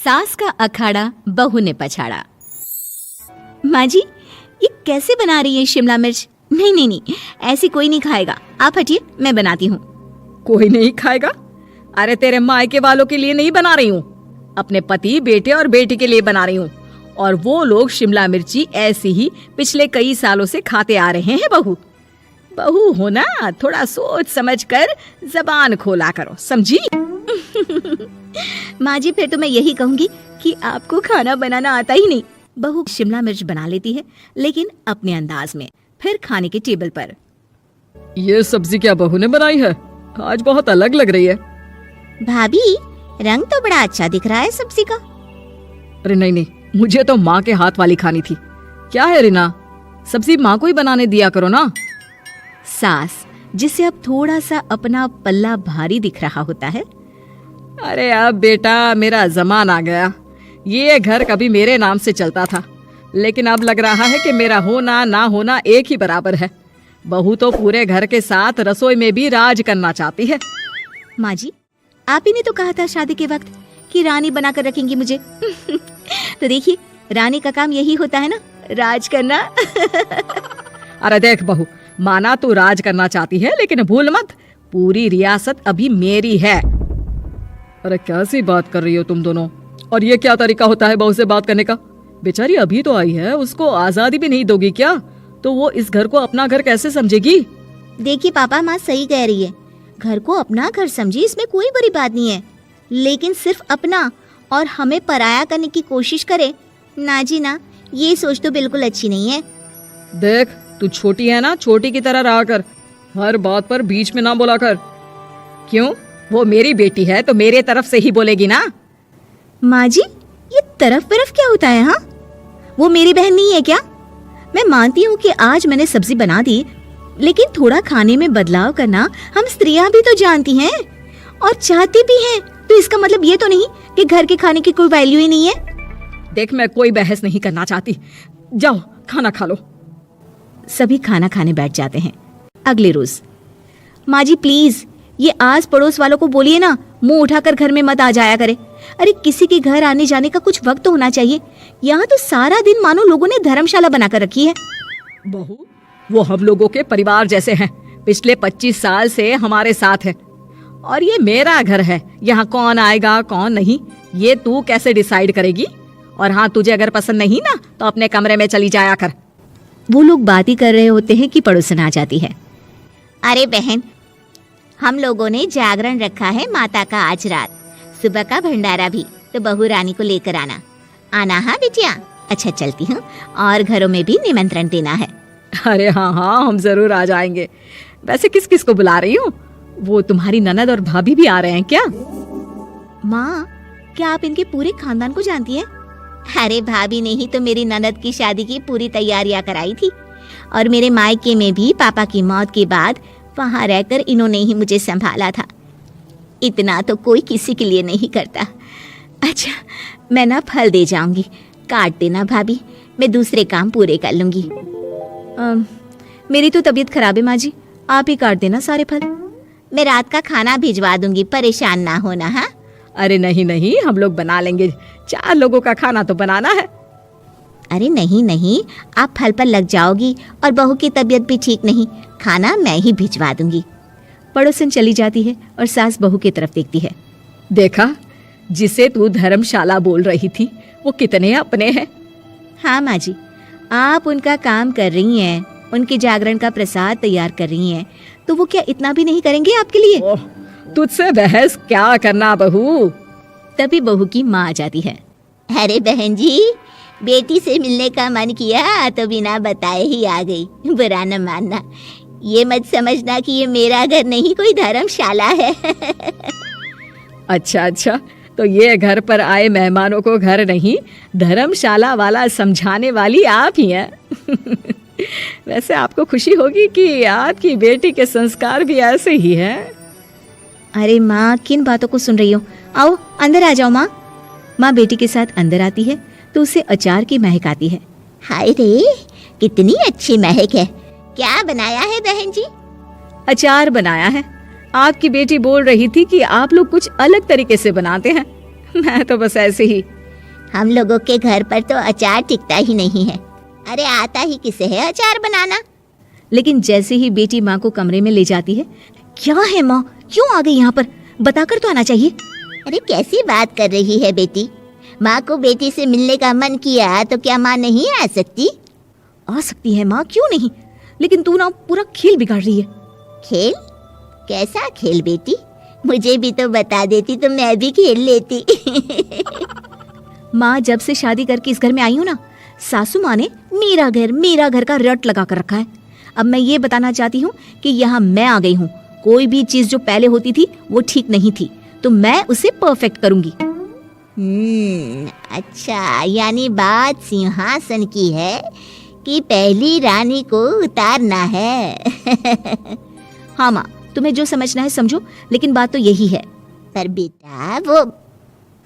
सास का अखाड़ा बहू ने पछाड़ा। माँ जी, ये कैसे बना रही है शिमला मिर्च? नहीं नहीं नहीं, ऐसी कोई नहीं खाएगा, आप हटिए, मैं बनाती हूँ। कोई नहीं खाएगा? अरे तेरे मायके वालों के लिए नहीं बना रही हूँ, अपने पति, बेटे और बेटी के लिए बना रही हूँ। और वो लोग शिमला मिर्ची ऐसी ही पिछले कई सालों से खाते आ रहे हैं। बहू हो ना, थोड़ा सोच समझ कर जबान खोला करो, समझी? माँ जी, फिर तो मैं यही कहूंगी कि आपको खाना बनाना आता ही नहीं। बहू शिमला मिर्च बना लेती है, लेकिन अपने अंदाज में। फिर खाने के टेबल पर, ये सब्जी क्या बहू ने बनाई है? आज बहुत अलग लग रही है। भाभी, रंग तो बड़ा अच्छा दिख रहा है सब्जी का। अरे नहीं नहीं, मुझे तो माँ के हाथ वाली खानी थी। क्या है रीना, सब्जी माँ को ही बनाने दिया करो ना। सास, जिसे अब थोड़ा सा अपना पल्ला भारी दिख रहा होता है। अरे अब बेटा मेरा जमाना आ गया। ये घर कभी मेरे नाम से चलता था, लेकिन अब लग रहा है कि मेरा होना ना होना एक ही बराबर है। बहू तो पूरे घर के साथ रसोई में भी राज करना चाहती है। माँ जी, आप ही ने तो कहा था शादी के वक्त कि रानी बनाकर रखेंगी मुझे। तो देखिए, रानी का काम यही होता है ना, राज करना। अरे देख बहू, माना तू राज करना चाहती है, लेकिन भूल मत, पूरी रियासत अभी मेरी है। अरे कैसी बात कर रही हो तुम दोनों? और ये क्या तरीका होता है बहू से बात करने का? बेचारी अभी तो आई है, उसको आजादी भी नहीं दोगी क्या? तो वो इस घर को अपना घर कैसे समझेगी? देखिए पापा, माँ सही कह रही है, घर को अपना घर समझी, इसमें कोई बड़ी बात नहीं है। लेकिन सिर्फ अपना और हमें पराया करने की कोशिश करे ना जी ना, ये सोच तो बिल्कुल अच्छी नहीं है। देख, तू छोटी है ना, छोटी की तरह रहा कर, हर बात पर बीच में ना बोला कर। क्यों? वो मेरी बेटी है तो मेरे तरफ से ही बोलेगी ना। माँ जी, ये तरफ क्या होता है? हाँ, वो मेरी बहन नहीं है क्या? मैं मानती हूँ कि आज मैंने सब्जी बना दी, लेकिन थोड़ा खाने में बदलाव करना हम स्त्रियां भी तो जानती हैं और चाहती भी हैं। तो इसका मतलब ये तो नहीं कि घर के खाने की कोई वैल्यू ही नहीं है। देख, मैं कोई बहस नहीं करना चाहती, जाओ खाना खा लो। सभी खाना खाने बैठ जाते हैं। अगले रोज, माँ जी प्लीज, ये आस पड़ोस वालों को बोलिए ना, मुंह उठाकर घर में मत आ जाया करे। अरे किसी के घर आने जाने का कुछ वक्त तो होना चाहिए। यहाँ तो सारा दिन मानो लोगों ने धर्मशाला बनाकर रखी है। बहू, वो हम लोगों के परिवार जैसे हैं, पिछले 25 साल से हमारे साथ है। और ये मेरा घर है, यहाँ कौन आएगा कौन नहीं ये तू कैसे डिसाइड करेगी? और हाँ, तुझे अगर पसंद नहीं ना तो अपने कमरे में चली जाया कर। वो लोग बात ही कर रहे होते हैं कि पड़ोसन आ जाती है। अरे बहन, हम लोगों ने जागरण रखा है माता का आज रात, सुबह का भंडारा भी, तो बहू रानी को लेकर आना। आना हाँ बिटिया? अच्छा चलती हूँ, और घरों में भी निमंत्रण देना है। अरे हाँ हाँ, हम जरूर आ जाएंगे। वैसे किस किस को बुला रही हूँ? वो तुम्हारी ननद और भाभी भी आ रहे हैं क्या? माँ, क्या आप इनके पूरे खानदान को जानती हैं? अरे भाभी ने ही तो मेरी ननद की शादी की पूरी तैयारियां कराई थी, और मेरे मायके में भी पापा की मौत के बाद वहाँ रहकर इन्होंने ही मुझे संभाला था। इतना तो कोई किसी के लिए नहीं करता। अच्छा, मैं ना फल दे जाऊंगी, काट देना भाभी, मैं दूसरे काम पूरे कर लूंगी। मेरी तो तबीयत खराब है माँ जी, आप ही काट देना सारे फल। मैं रात का खाना भिजवा दूंगी, परेशान ना होना। हाँ? अरे नहीं नहीं, हम लोग बना लेंगे, 4 लोगों का खाना तो बनाना है। अरे नहीं नहीं, आप फल पर लग जाओगी, और बहू की तबीयत भी ठीक नहीं, खाना मैं ही भिजवा दूंगी। पड़ोसन चली जाती है और सास बहू की तरफ देखती है। देखा, जिसे तू धर्मशाला बोल रही थी वो कितने अपने हैं। हाँ माँ जी, आप उनका काम कर रही हैं, उनके जागरण का प्रसाद तैयार कर रही हैं, तो वो क्या इतना भी नहीं करेंगे आपके लिए? तुझसे बहस क्या करना बहू। तभी बहू की माँ आ जाती है। अरे बहन जी, बेटी से मिलने का मन किया तो बिना बताए ही आ गई, बुरा न मानना। ये मत समझना कि ये मेरा घर नहीं, कोई धर्मशाला है। अच्छा अच्छा, तो ये घर पर आए मेहमानों को घर नहीं, धर्मशाला वाला समझाने वाली आप ही हैं। वैसे आपको खुशी होगी कि आपकी बेटी के संस्कार भी ऐसे ही हैं। अरे माँ, किन बातों को सुन रही हो? आओ अंदर आ जाओ माँ। माँ बेटी के साथ अंदर आती है तो उसे अचार की महक आती है। हाय रे, कितनी अच्छी महक है। क्या बनाया है बहन जी? अचार बनाया है। आपकी बेटी बोल रही थी कि आप लोग कुछ अलग तरीके से बनाते हैं। मैं तो बस ऐसे ही। हम लोगों के घर पर तो अचार टिकता ही नहीं है। अरे आता ही किसे है अचार बनाना। लेकिन जैसे ही बेटी माँ को कमरे में ले जाती है, क्या है माँ, क्यों आ गई यहाँ पर, बताकर तो आना चाहिए। अरे कैसी बात कर रही है बेटी, माँ को बेटी से मिलने का मन किया तो क्या माँ नहीं आ सकती? आ सकती है माँ, क्यों नहीं, लेकिन तू ना पूरा खेल बिगाड़ रही है। खेल? कैसा खेल बेटी? मुझे भी तो बता देती तो मैं भी खेल लेती। माँ, जब से शादी करके इस घर में आई हूँ ना, सासू माँ ने मेरा घर का रट लगा कर रखा है। अब मैं ये बताना चाहती हूँ कि यहाँ मैं आ गई हूँ। कोई भी चीज जो पहले होती थी वो ठीक नहीं थी, तो मैं उसे परफेक्ट करूंगी। अच्छा, यानी बात सिंहासन की है कि पहली रानी को उतारना है। हाँ माँ, तुम्हें जो समझना है समझो, लेकिन बात तो यही है। पर बेटा वो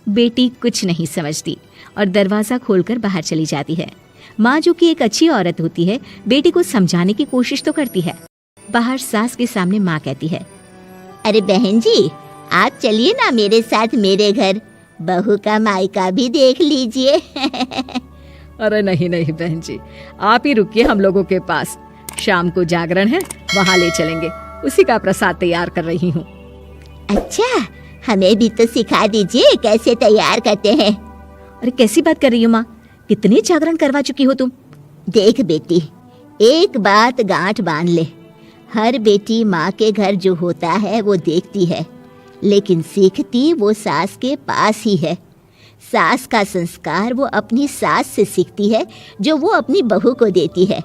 बेटी कुछ नहीं समझती और दरवाजा खोलकर बाहर चली जाती है। माँ, जो कि एक अच्छी औरत होती है, बेटी को समझाने की कोशिश तो करती है। बाहर सास के सामने माँ कहती है, अरे बहन जी, आप चलिए ना मेरे साथ मेरे घर, बहू का मायका भी देख लीजिए। अरे नहीं नहीं बहन जी, आप ही रुकिए हम लोगों के पास। शाम को जागरण है, वहाँ ले चलेंगे, उसी का प्रसाद तैयार कर रही हूँ। अच्छा, हमें भी तो सिखा दीजिए कैसे तैयार करते हैं। अरे कैसी बात कर रही हो माँ, कितने जागरण करवा चुकी हो तुम। देख बेटी, एक बात गांठ बांध ले, हर बेटी माँ के घर जो होता है वो देखती है, लेकिन सीखती वो सास के पास ही है। सास का संस्कार वो अपनी सास से सीखती है, जो वो अपनी बहू को देती है।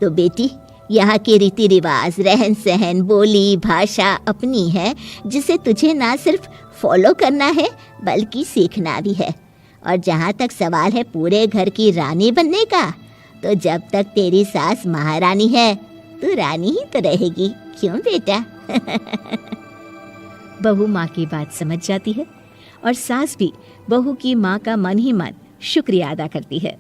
तो बेटी, यहाँ के रीति रिवाज, रहन सहन, बोली भाषा अपनी है, जिसे तुझे ना सिर्फ फॉलो करना है बल्कि सीखना भी है। और जहाँ तक सवाल है पूरे घर की रानी बनने का, तो जब तक तेरी सास महारानी है, तू रानी ही तो रहेगी, क्यों बेटा? बहू माँ की बात समझ जाती है और सास भी बहू की माँ का मन ही मन शुक्रिया अदा करती है।